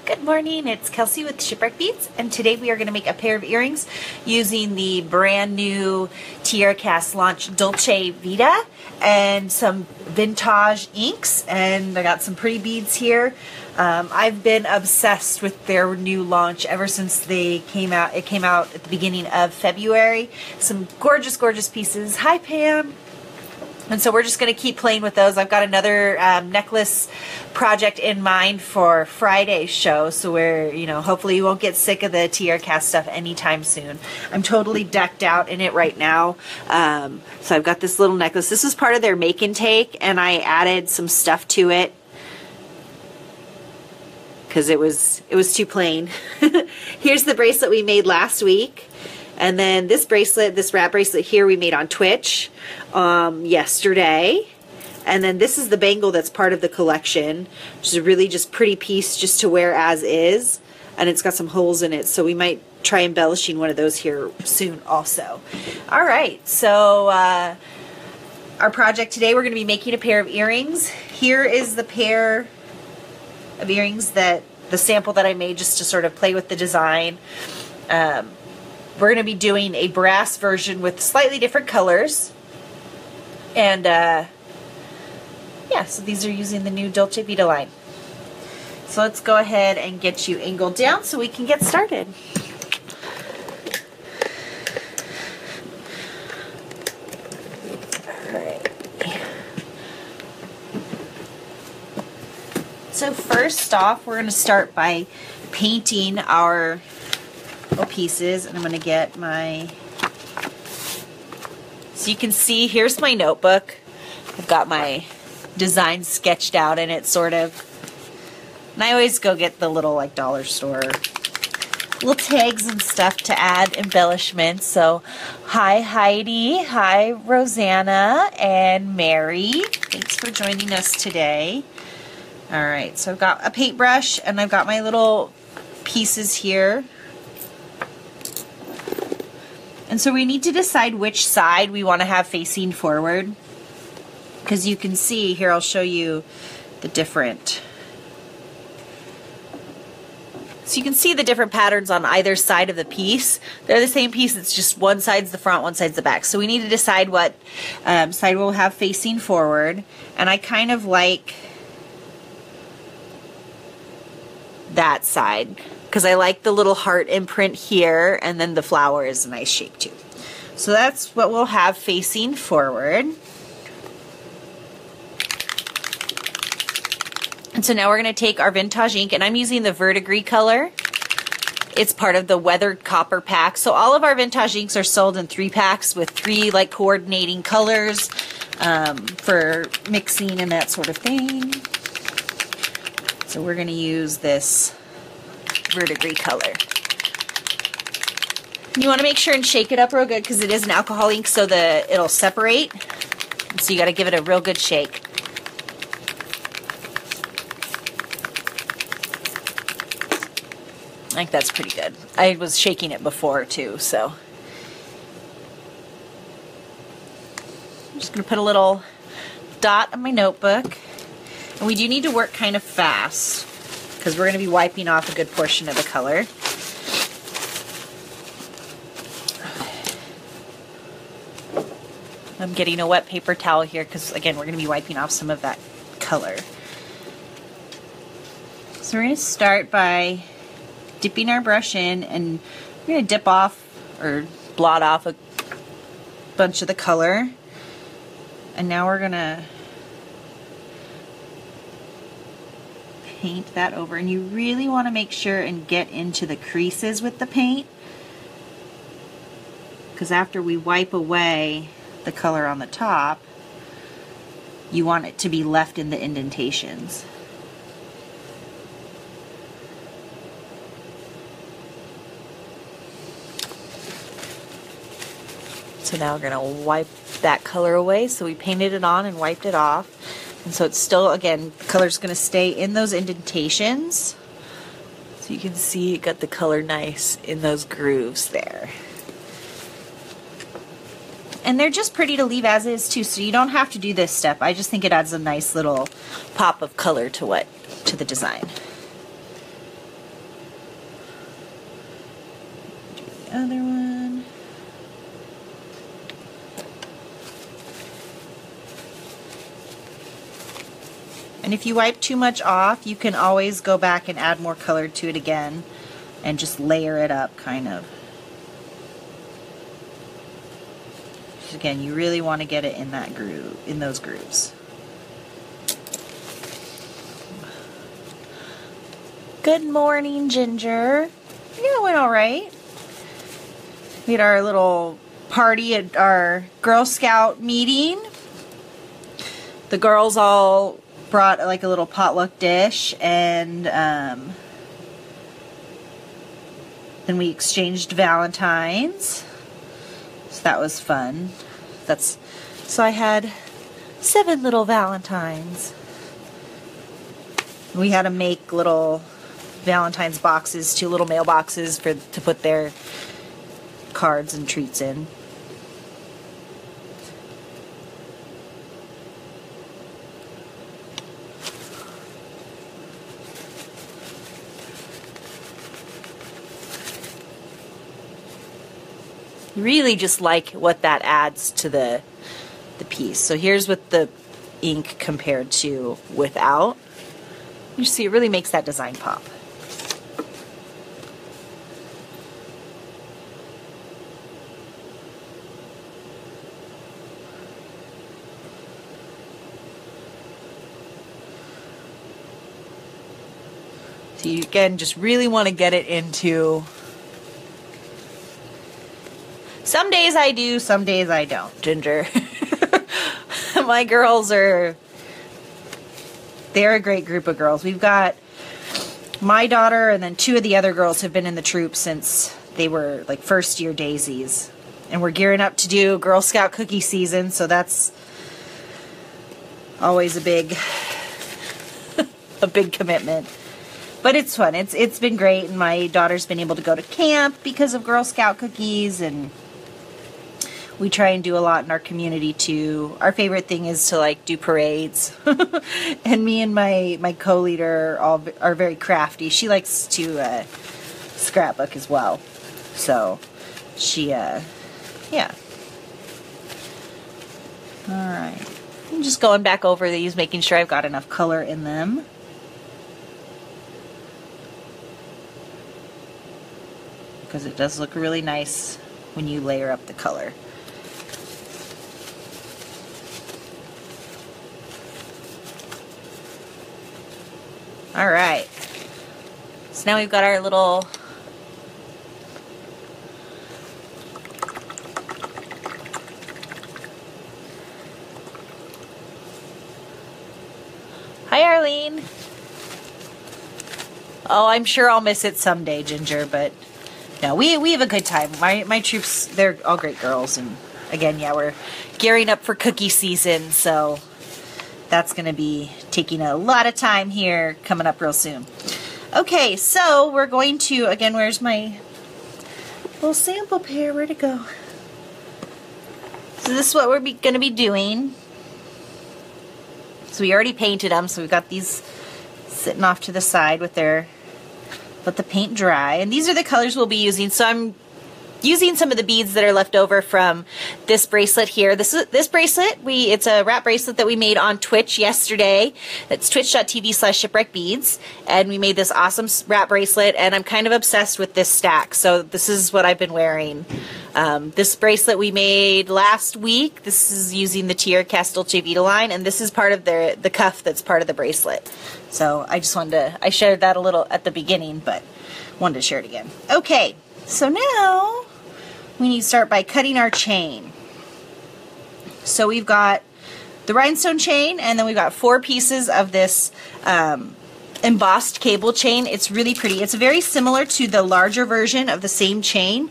Good morning, it's Kelsey with Shipwreck Beads, and today we are going to make a pair of earrings using the brand new TierraCast launch Dolce Vita and some Vintaj inks, and I got some pretty beads here. I've been obsessed with their new launch ever since they came out. It came out at the beginning of February. Some gorgeous, gorgeous pieces. Hi, Pam. And so we're just going to keep playing with those. I've got another necklace project in mind for Friday's show, so we're, hopefully you won't get sick of the TierraCast stuff anytime soon. I'm totally decked out in it right now. So I've got this little necklace. This is part of their make and take, and I added some stuff to it because it was too plain. Here's the bracelet we made last week. And then this bracelet, this wrap bracelet here, we made on Twitch yesterday. And then this is the bangle that's part of the collection, which is a really just pretty piece just to wear as is. And it's got some holes in it, so we might try embellishing one of those here soon also. All right, so our project today, we're going to be making a pair of earrings. Here is the pair of earrings the sample that I made just to sort of play with the design. We're going to be doing a brass version with slightly different colors. And, yeah, so these are using the new Dolce Vita line. So let's go ahead and get you angled down so we can get started. Alright. So first off, we're going to start by painting our pieces, and I'm going to get my, so you can see, here's my notebook. I've got my design sketched out in it, sort of, and I always go get the little like dollar store little tags and stuff to add embellishments. So hi Heidi, hi Rosanna and Mary, thanks for joining us today. Alright, so I've got a paintbrush and I've got my little pieces here. And so we need to decide which side we want to have facing forward, because you can see here, I'll show you the different, so you can see the different patterns on either side of the piece. They're the same piece, it's just one side's the front, one side's the back. So we need to decide what side we'll have facing forward, and I kind of like that side, because I like the little heart imprint here, and then the flower is a nice shape too. So that's what we'll have facing forward. And so now we're going to take our Vintaj ink, and I'm using the verdigris color. It's part of the weathered copper pack. So all of our Vintaj inks are sold in 3-packs with 3 like coordinating colors for mixing and that sort of thing. So we're going to use this verdigris color. You want to make sure and shake it up real good, because it is an alcohol ink, so it'll separate. So you got to give it a real good shake. I think that's pretty good. I was shaking it before too, so I'm just going to put a little dot on my notebook. And we do need to work kind of fast, because we're going to be wiping off a good portion of the color. I'm getting a wet paper towel here because, again, we're going to be wiping off some of that color. So we're going to start by dipping our brush in, and we're going to dip off or blot off a bunch of the color. And now we're going to paint that over, and you really want to make sure and get into the creases with the paint, because after we wipe away the color on the top, you want it to be left in the indentations. So now we're going to wipe that color away. So we painted it on and wiped it off. And so it's still, again, the color's going to stay in those indentations. So you can see it got the color nice in those grooves there. And they're just pretty to leave as is too, so you don't have to do this step. I just think it adds a nice little pop of color to the design. the other one. And if you wipe too much off, you can always go back and add more color to it again and just layer it up, kind of. Again, you really want to get it in that groove, in those grooves. Good morning, Ginger. Yeah, it went all right. We had our little party at our Girl Scout meeting. The girls all brought like a little potluck dish, and then we exchanged Valentines. So that was fun. So I had 7 little Valentines. We had to make little Valentine's boxes, 2 little mailboxes to put their cards and treats in. Really just like what that adds to the piece. So here's what the ink compared to without. You see it really makes that design pop. So you again just really want to get it into. Some days I do, some days I don't, Ginger. My girls they're a great group of girls. We've got my daughter and then 2 of the other girls have been in the troop since they were like first year daisies. And we're gearing up to do Girl Scout cookie season, so that's always a big commitment. But it's fun. It's been great, and my daughter's been able to go to camp because of Girl Scout cookies, and we try and do a lot in our community too. Our favorite thing is to like do parades. And me and my co-leader are very crafty. She likes to scrapbook as well. So she, yeah. All right. I'm just going back over these, making sure I've got enough color in them. Because it does look really nice when you layer up the color. All right, so now we've got our little Hi, Arlene. Oh, I'm sure I'll miss it someday, Ginger, but no, we have a good time. My troops, they're all great girls, and again, yeah, we're gearing up for cookie season, so that's going to be taking a lot of time here coming up real soon. Okay, so we're going to, again, where's my little sample pair? Where'd it go? So this is what we're going to be doing. So we already painted them, so we've got these sitting off to the side with let the paint dry. And these are the colors we'll be using. So I'm using some of the beads that are left over from this bracelet here. This bracelet, it's a wrap bracelet that we made on Twitch yesterday. It's twitch.tv/shipwreckbeads, and we made this awesome wrap bracelet, and I'm kind of obsessed with this stack, so this is what I've been wearing. This bracelet we made last week. This is using the TierraCast Dolce Vita line, and this is part of the cuff that's part of the bracelet. So I just wanted to, I shared that a little at the beginning, but wanted to share it again. Okay, so now we need to start by cutting our chain. So we've got the rhinestone chain, and then we've got 4 pieces of this embossed cable chain. It's really pretty. It's very similar to the larger version of the same chain,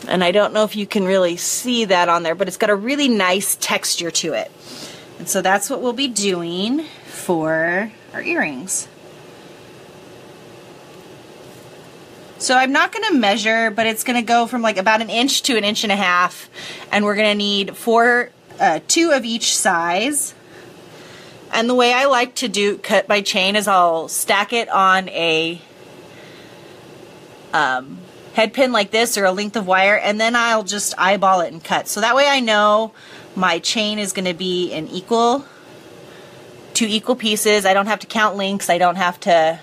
and I don't know if you can really see that on there, but it's got a really nice texture to it. And so that's what we'll be doing for our earrings. So I'm not going to measure, but it's going to go from like about 1 inch to 1.5 inches, and we're going to need 2 of each size. And the way I like to cut my chain is I'll stack it on a head pin like this or a length of wire, and then I'll just eyeball it and cut. So that way I know my chain is going to be in two equal pieces. I don't have to count links. I don't have to...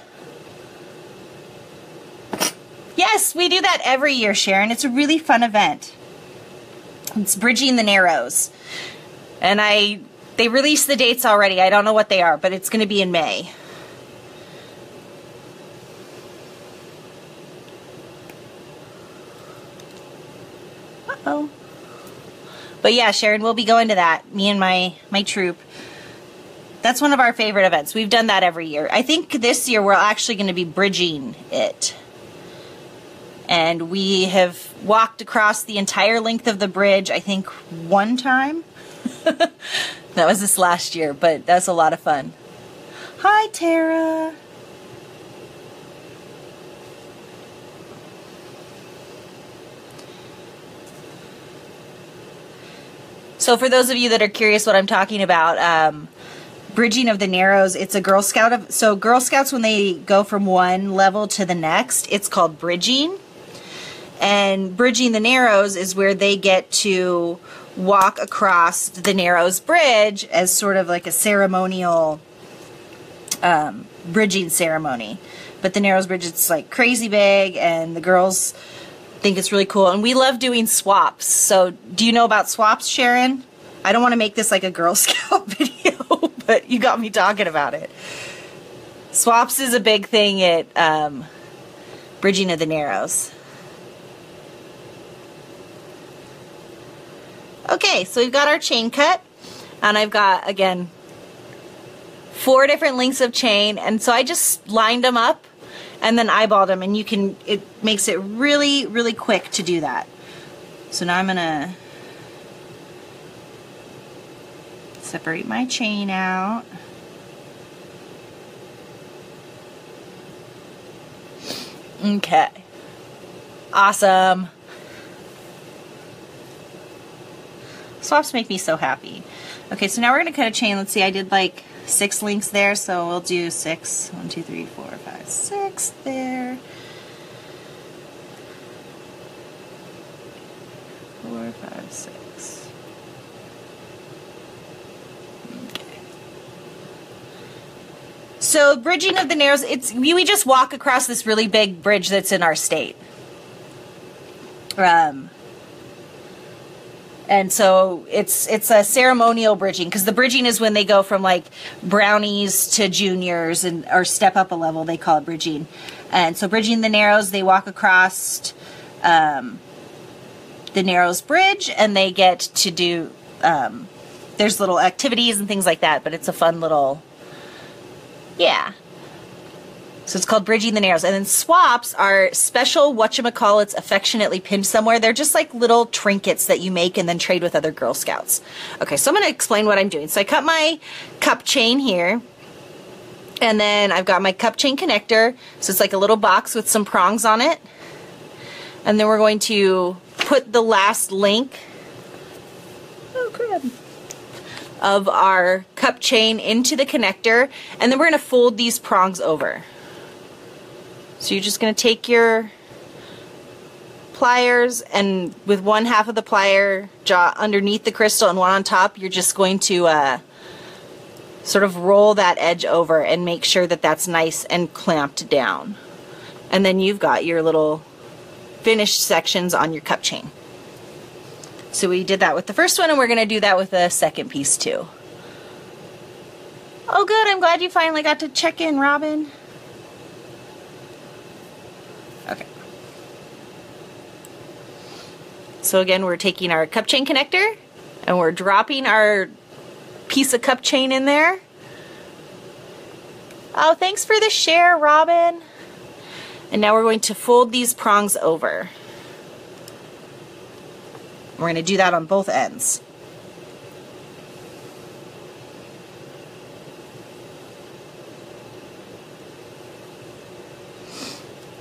Yes, we do that every year, Sharon. It's a really fun event. It's Bridging the Narrows. And they released the dates already. I don't know what they are, but it's going to be in May. Uh-oh. But yeah, Sharon, we'll be going to that, me and my troop. That's one of our favorite events. We've done that every year. I think this year we're actually going to be bridging it. And we have walked across the entire length of the bridge, I think, one time. That was this last year, but that's a lot of fun. Hi, Tara. So for those of you that are curious what I'm talking about, Bridging of the Narrows, it's a Girl Scout. So Girl Scouts, when they go from one level to the next, it's called bridging. And Bridging the Narrows is where they get to walk across the Narrows Bridge as sort of like a ceremonial bridging ceremony. But the Narrows Bridge, it's like crazy big, and the girls think it's really cool. And we love doing swaps. So do you know about swaps, Sharon? I don't want to make this like a Girl Scout video, but you got me talking about it. Swaps is a big thing at Bridging of the Narrows. Okay, so we've got our chain cut, and I've got, again, 4 different lengths of chain, and so I just lined them up and then eyeballed them, and it makes it really, really quick to do that. So now I'm gonna separate my chain out. Okay. Awesome. Swaps make me so happy. Okay, so now we're going to cut a chain. Let's see, I did like 6 links there, so we'll do 6. 1, 2, 3, 4, 5, 6 there. 4, 5, 6. Okay. So Bridging of the Narrows, we just walk across this really big bridge that's in our state. And so it's a ceremonial bridging, because the bridging is when they go from like brownies to juniors or step up a level, they call it bridging. And so Bridging the Narrows, they walk across the Narrows Bridge, and they get to do, there's little activities and things like that, but it's a fun little, yeah. So it's called Bridging the Narrows. And then swaps are special whatchamacallits affectionately pinned somewhere. They're just like little trinkets that you make and then trade with other Girl Scouts. Okay, so I'm going to explain what I'm doing. So I cut my cup chain here. And then I've got my cup chain connector. So it's like a little box with some prongs on it. And then we're going to put the last link of our cup chain into the connector. And then we're going to fold these prongs over. So you're just going to take your pliers, and with one half of the plier jaw underneath the crystal and one on top, you're just going to sort of roll that edge over and make sure that that's nice and clamped down. And then you've got your little finished sections on your cup chain. So we did that with the first one, and we're going to do that with the second piece too. Oh good, I'm glad you finally got to check in, Robin. Okay. So again, we're taking our cup chain connector and we're dropping our piece of cup chain in there. Oh, thanks for the share, Robin. And now we're going to fold these prongs over. We're going to do that on both ends.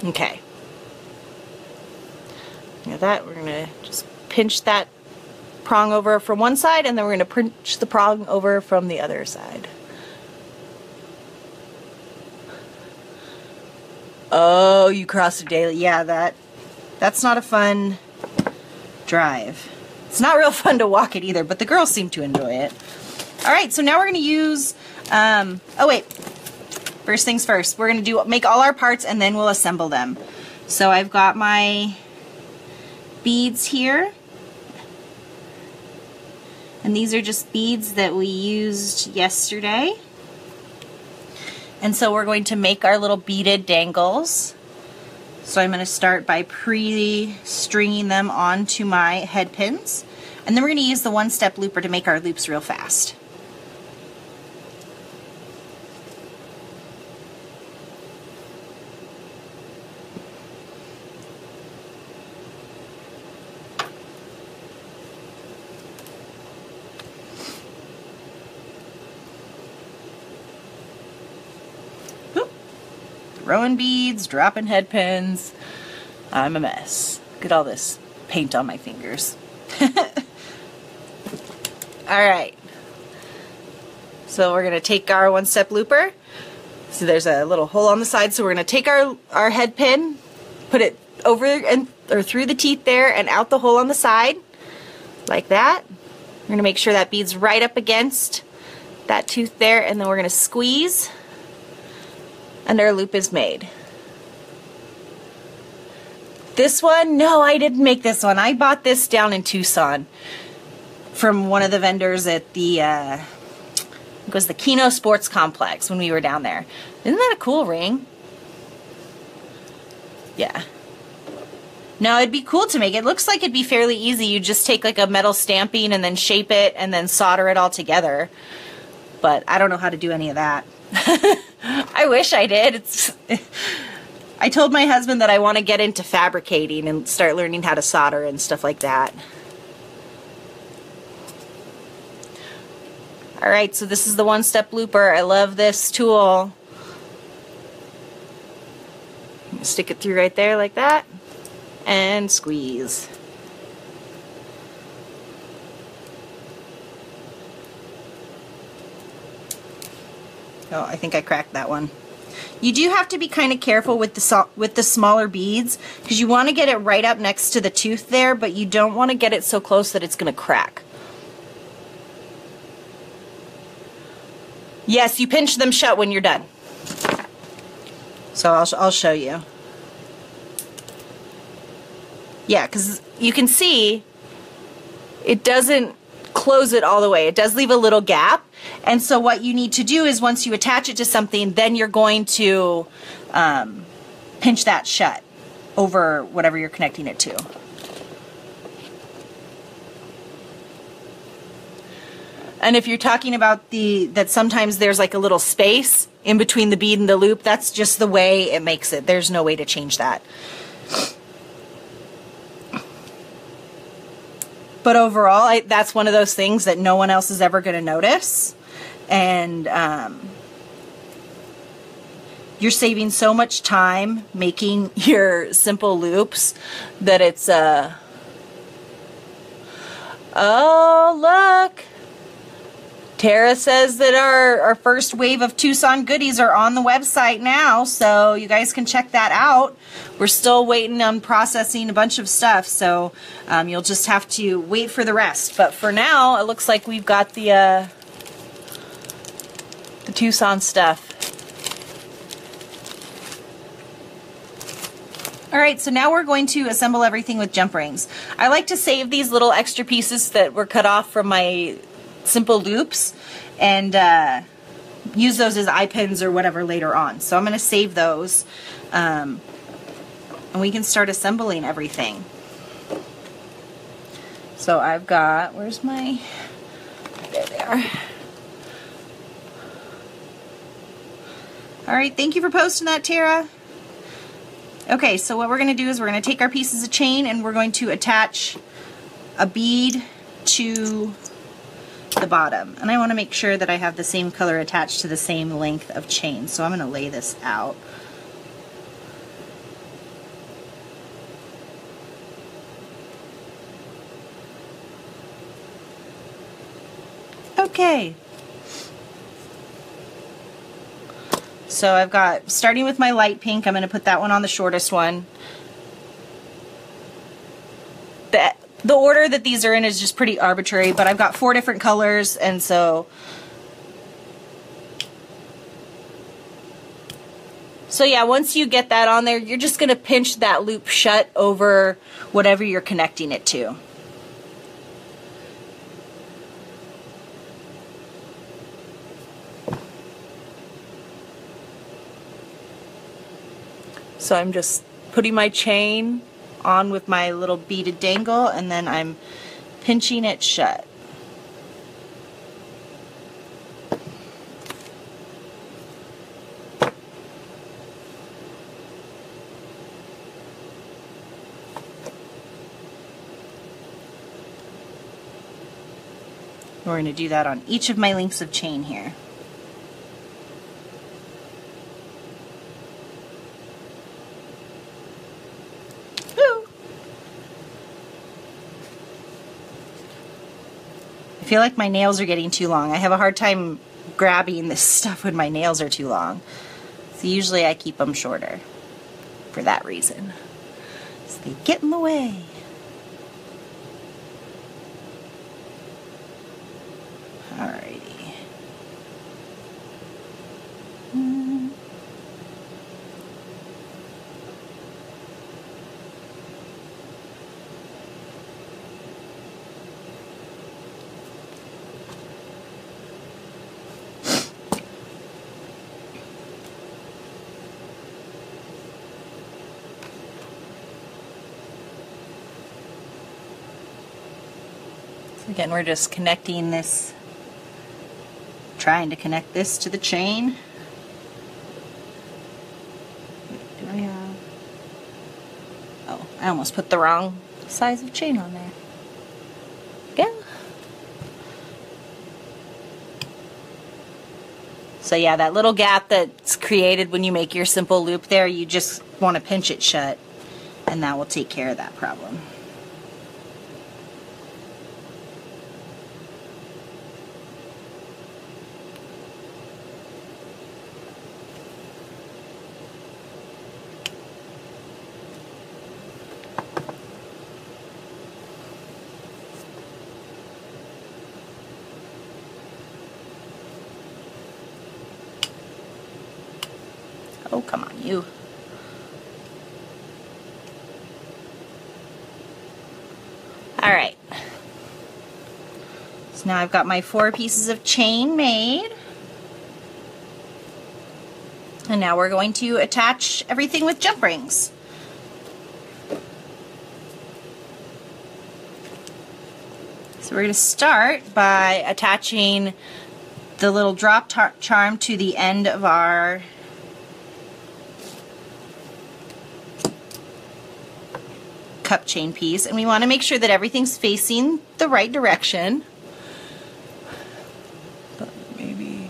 Okay. Now that, we're going to just pinch that prong over from one side, and then we're going to pinch the prong over from the other side. Oh, you crossed a daily. Yeah, That's not a fun drive. It's not real fun to walk it either, but the girls seem to enjoy it. All right, so now we're gonna use, oh wait, first things first, we're gonna make all our parts and then we'll assemble them. So I've got my beads here. And these are just beads that we used yesterday. And so we're going to make our little beaded dangles. So I'm going to start by pre-stringing them onto my head pins. And then we're going to use the one-step looper to make our loops real fast. Throwing beads, dropping head pins. I'm a mess. Look at all this paint on my fingers. Alright. So we're going to take our one-step looper. So there's a little hole on the side. So we're going to take our head pin, put it over or through the teeth there and out the hole on the side. Like that. We're going to make sure that bead's right up against that tooth there. And then we're going to squeeze. And our loop is made. This one, no, I didn't make this one. I bought this down in Tucson from one of the vendors at the, it was the Keno Sports Complex when we were down there. Isn't that a cool ring? Yeah. No, it'd be cool to make. It looks like it'd be fairly easy. You just take like a metal stamping and then shape it and then solder it all together. But I don't know how to do any of that. I wish I did. I told my husband that I want to get into fabricating and start learning how to solder and stuff like that. Alright, so this is the one-step looper. I love this tool. Stick it through right there like that and squeeze. Oh, I think I cracked that one. You do have to be kind of careful with the smaller beads because you want to get it right up next to the tooth there, but you don't want to get it so close that it's going to crack. Yes, you pinch them shut when you're done. So I'll show you. Yeah, because you can see it doesn't close it all the way. It does leave a little gap. And so what you need to do is once you attach it to something, then you're going to pinch that shut over whatever you're connecting it to. And if you're talking about that sometimes there's like a little space in between the bead and the loop, that's just the way it makes it. There's no way to change that. But overall, that's one of those things that no one else is ever going to notice. And you're saving so much time making your simple loops that it's oh, look. Tara says that our first wave of Tucson goodies are on the website now, so you guys can check that out. We're still waiting on processing a bunch of stuff, so you'll just have to wait for the rest. But for now, it looks like we've got the Tucson stuff. Alright, so now we're going to assemble everything with jump rings. I like to save these little extra pieces that were cut off from my simple loops and use those as eye pins or whatever later on. So I'm going to save those and we can start assembling everything. So I've got, where's my, there they are. Alright, thank you for posting that, Tara. Okay, so what we're going to do is we're going to take our pieces of chain and we're going to attach a bead to the bottom. And I want to make sure that I have the same color attached to the same length of chain. So I'm going to lay this out. Okay. So I've got, starting with my light pink, I'm going to put that one on the shortest one. the order that these are in is just pretty arbitrary, but I've got 4 different colors, and so yeah, once you get that on there, you're just going to pinch that loop shut over whatever you're connecting it to. So I'm just putting my chain on with my little beaded dangle, and then I'm pinching it shut. We're going to do that on each of my links of chain here. I feel like my nails are getting too long. I have a hard time grabbing this stuff when my nails are too long. So usually I keep them shorter for that reason. So they get in the way. Alrighty. Again, we're just connecting this, trying to connect this to the chain. Do I have... Oh, I almost put the wrong size of chain on there. Go. So yeah, that little gap that's created when you make your simple loop there, you just want to pinch it shut, and that will take care of that problem. Oh, come on, you. All right. So now I've got my 4 pieces of chain made. And now we're going to attach everything with jump rings. So we're going to start by attaching the little drop charm to the end of our cup chain piece, and we want to make sure that everything's facing the right direction. But maybe...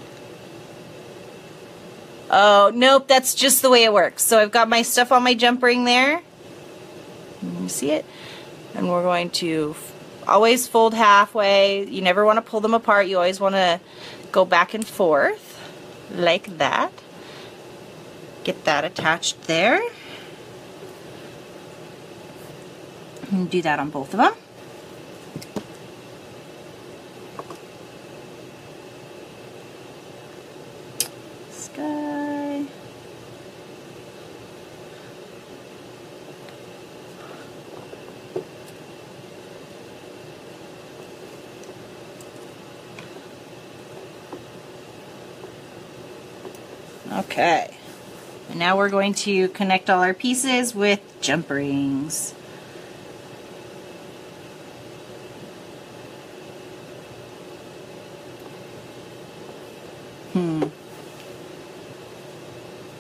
Oh, nope, that's just the way it works. So I've got my stuff on my jump ring there. You see it? And we're going to always fold halfway. You never want to pull them apart. You always want to go back and forth like that. Get that attached there. And do that on both of them. Sky. Okay. And now we're going to connect all our pieces with jump rings.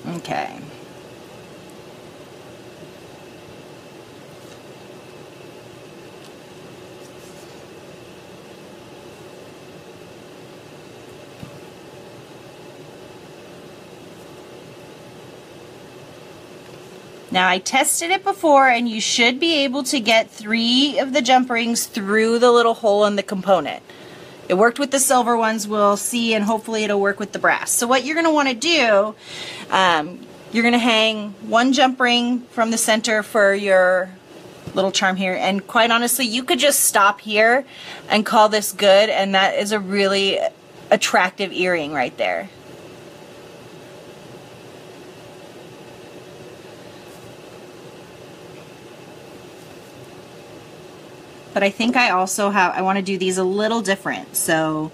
Okay. Now I tested it before, and you should be able to get 3 of the jump rings through the little hole in the component. It worked with the silver ones, we'll see, and hopefully it'll work with the brass. So what you're going to want to do, you're going to hang 1 jump ring from the center for your little charm here. And quite honestly, you could just stop here and call this good, and that is a really attractive earring right there. But I think I also I want to do these a little different, so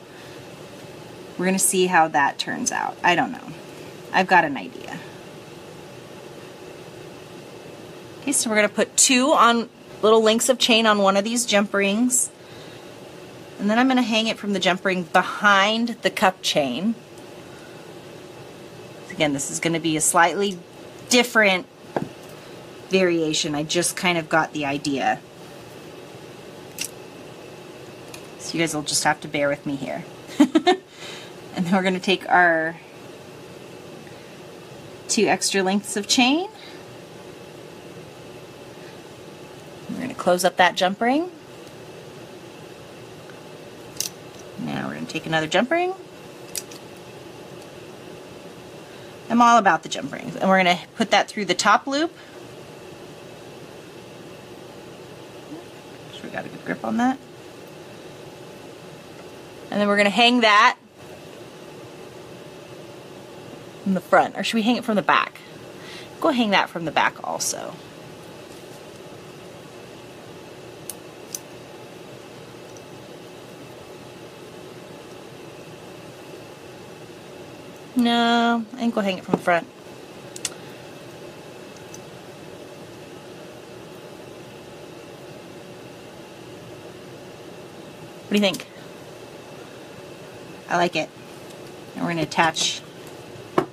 we're going to see how that turns out. I don't know. I've got an idea. Okay, so we're going to put 2 on little links of chain on one of these jump rings. And then I'm going to hang it from the jump ring behind the cup chain. Again, this is going to be a slightly different variation. I just kind of got the idea. So you guys will just have to bear with me here. And then we're going to take our 2 extra lengths of chain. We're going to close up that jump ring. Now we're going to take another jump ring. I'm all about the jump rings. And we're going to put that through the top loop. Make sure we got a good grip on that. And then we're going to hang that from the front. Or should we hang it from the back? Go hang that from the back also. No, I think we'll hang it from the front. What do you think? I like it. And we're going to attach the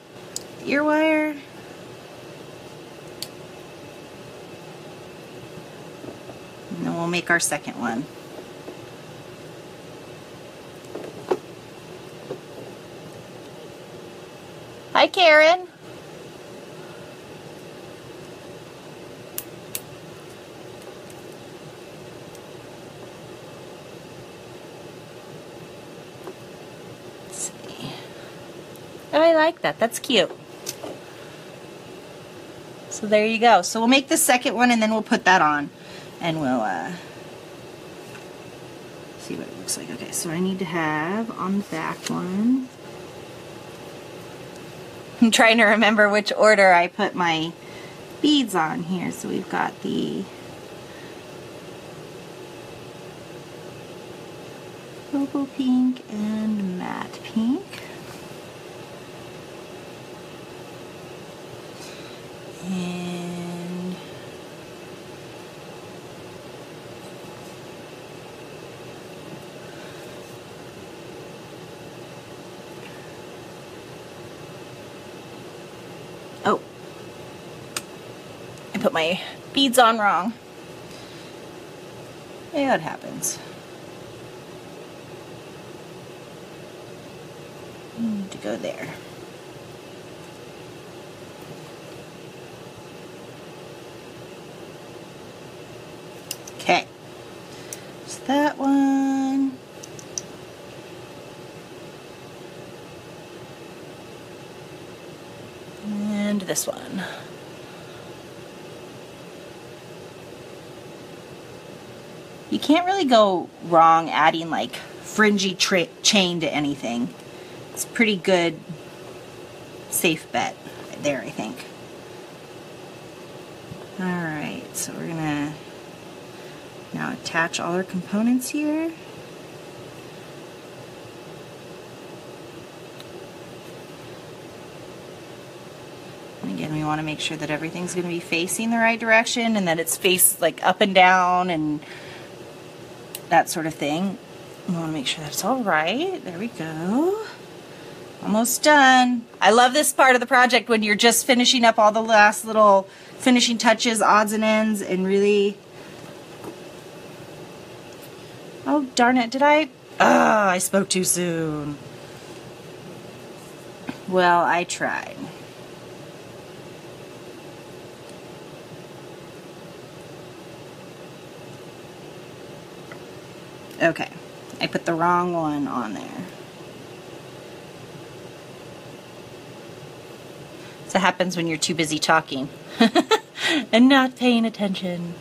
ear wire. And then we'll make our second one. Hi, Karen. Let's see. Oh, I like that. That's cute. So there you go. So we'll make the second one and then we'll put that on and we'll see what it looks like. Okay, so I need to have on the back one. I'm trying to remember which order I put my beads on here. So we've got the opal pink and matte pink. And oh, I put my beads on wrong. Yeah, it happens. Need to go there. Okay, so that one. And this one. You can't really go wrong adding like fringy chain to anything. It's a pretty good, safe bet there, I think. Alright, so we're gonna now attach all our components here. And again, we want to make sure that everything's going to be facing the right direction and that it's faced like up and down and that sort of thing. We want to make sure that's all right. There we go. Almost done. I love this part of the project when you're just finishing up all the last little finishing touches, odds and ends, and really... Oh, darn it. Did I... I spoke too soon. Well, I tried. Okay. I put the wrong one on there. So it happens when you're too busy talking and not paying attention.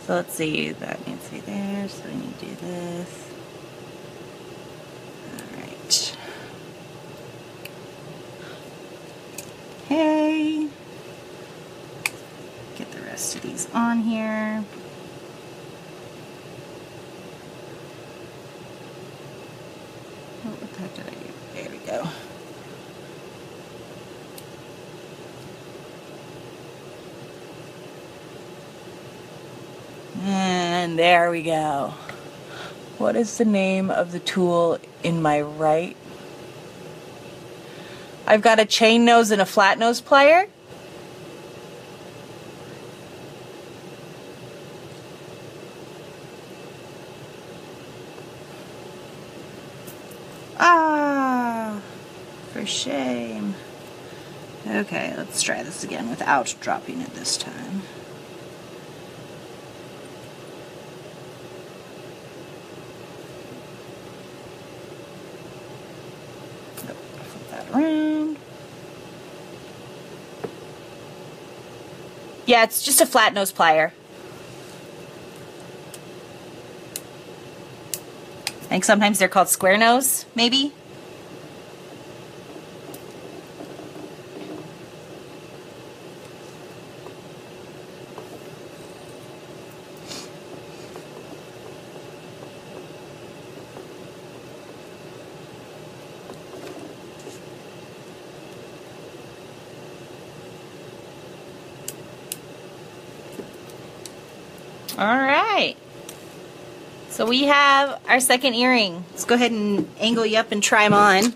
So let's see, that needs to be there, so we need to do this. Alright. Okay. Get the rest of these on here. Oh, what the heck did I do? There we go. And there we go. What is the name of the tool in my right? I've got a chain nose and a flat nose plier. Ah, for shame. Okay, let's try this again without dropping it this time. Around. Yeah, it's just a flat nose plier. I think sometimes they're called square nose, maybe. All right, so we have our second earring. Let's go ahead and angle you up and try them on.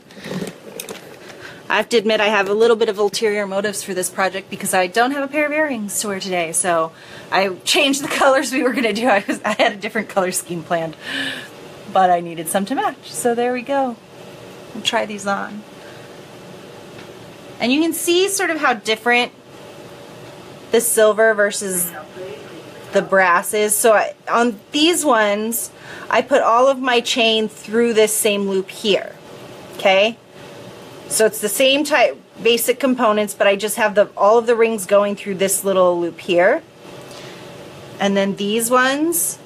I have to admit I have a little bit of ulterior motives for this project because I don't have a pair of earrings to wear today, so I changed the colors we were going to do. I had a different color scheme planned, but I needed some to match, so there we go. We'll try these on. And you can see sort of how different the silver versus the brass is. So on these ones, I put all of my chain through this same loop here. Okay? So it's the same type, basic components, but I just have all of the rings going through this little loop here. And then these ones,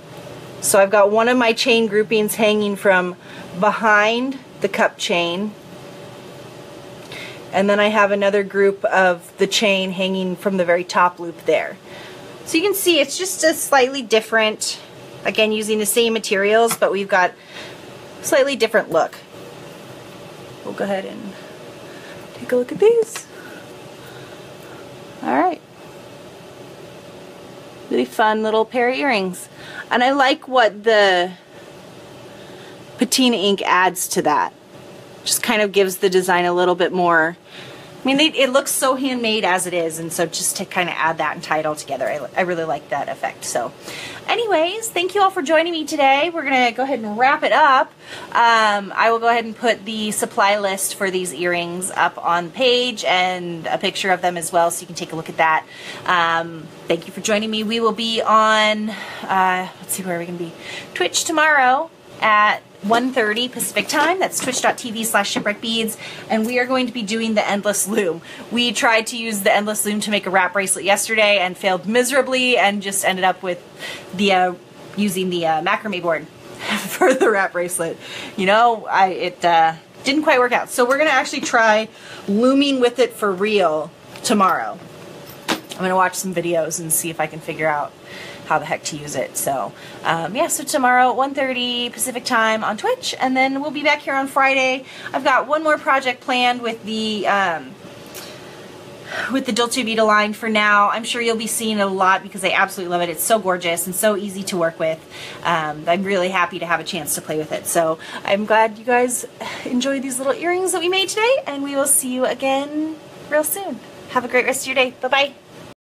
so I've got one of my chain groupings hanging from behind the cup chain. And then I have another group of the chain hanging from the very top loop there. So you can see it's just a slightly different, again using the same materials, but we've got a slightly different look. We'll go ahead and take a look at these. Alright. Really fun little pair of earrings. And I like what the patina ink adds to that. Just kind of gives the design a little bit more. I mean, it looks so handmade as it is, and so just to kind of add that and tie it all together, I really like that effect. So anyways, thank you all for joining me today. We're going to go ahead and wrap it up. I will go ahead and put the supply list for these earrings up on the page and a picture of them as well, so you can take a look at that. Thank you for joining me. We will be on, let's see, where are we going to be? Twitch tomorrow at 1:30 Pacific time. That's twitch.tv/Shipwreck Beads, and we are going to be doing the endless loom. We tried to use the endless loom to make a wrap bracelet yesterday and failed miserably, and just ended up with the using the macrame board for the wrap bracelet. You know, it didn't quite work out. So we're going to actually try looming with it for real tomorrow. I'm going to watch some videos and see if I can figure out how the heck to use it. So yeah, so tomorrow at 1:30 Pacific time on Twitch, and then we'll be back here on Friday. I've got one more project planned with the Dolce Vita line for now. I'm sure you'll be seeing it a lot because I absolutely love it. It's so gorgeous and so easy to work with. I'm really happy to have a chance to play with it. So I'm glad you guys enjoyed these little earrings that we made today, and we will see you again real soon. Have a great rest of your day. Bye-bye.